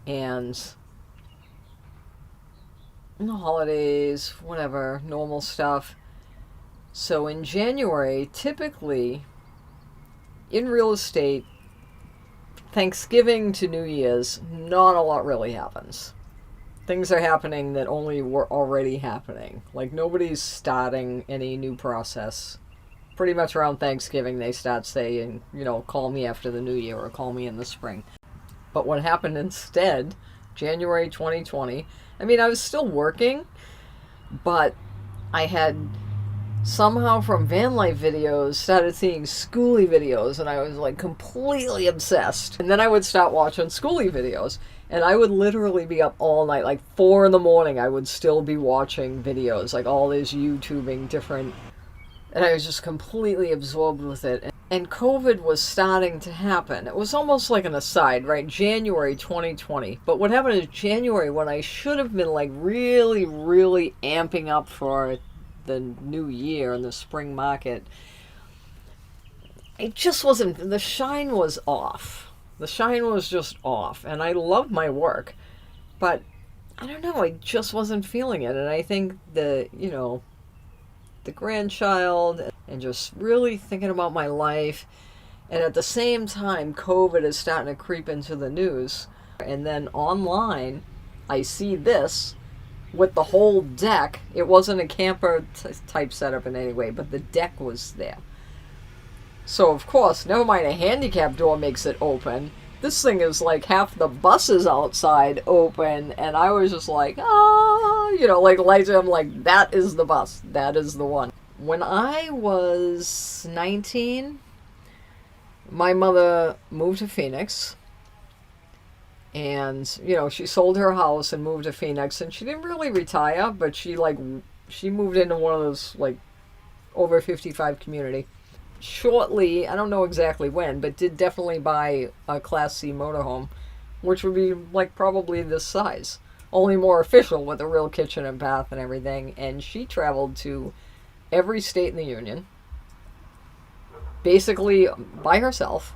and the holidays, whatever, normal stuff. So in January, typically in real estate, Thanksgiving to New Year's, not a lot really happens. Things are happening that only were already happening. Like, nobody's starting any new process. Pretty much around Thanksgiving, they start saying, call me after the new year or call me in the spring. But what happened instead, January 2020, I mean, I was still working, but I had somehow from van life videos started seeing schooly videos, and I was like completely obsessed. And then I would start watching schooly videos, and I would literally be up all night, like 4 in the morning. I would still be watching videos, like all this YouTubing different, and I was just completely absorbed with it. And COVID was starting to happen. It was almost like an aside, right? January 2020. But what happened is January, when I should have been like really, really amping up for the new year and the spring market, it just wasn't, the shine was off. The shine was just off. And I love my work, but I don't know, I just wasn't feeling it. And I think the grandchild and just really thinking about my life. And at the same time, COVID is starting to creep into the news. And then online, I see this with the whole deck. It wasn't a camper type setup in any way, but the deck was there. So of course, never mind a handicap door makes it open. This thing is like half the buses outside open, and I was just like, like Elijah, I'm like, that is the bus. That is the one. When I was 19, my mother moved to Phoenix. And, she sold her house and moved to Phoenix, and she didn't really retire, but she moved into one of those, over 55 community. Shortly, I don't know exactly when, but did definitely buy a Class C motorhome, which would be, probably this size. Only more official with a real kitchen and bath and everything. And she traveled to every state in the union, basically by herself.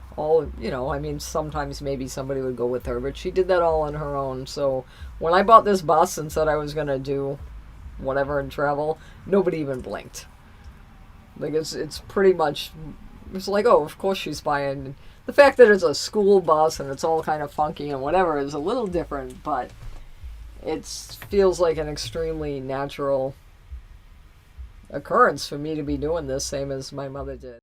Sometimes maybe somebody would go with her, but she did that all on her own. So when I bought this bus and said I was going to do whatever and travel, nobody even blinked. Like, it's pretty much, it's like, oh, of course she's buying. The fact that it's a school bus and it's all kind of funky and whatever is a little different, but it feels like an extremely natural occurrence for me to be doing this, same as my mother did.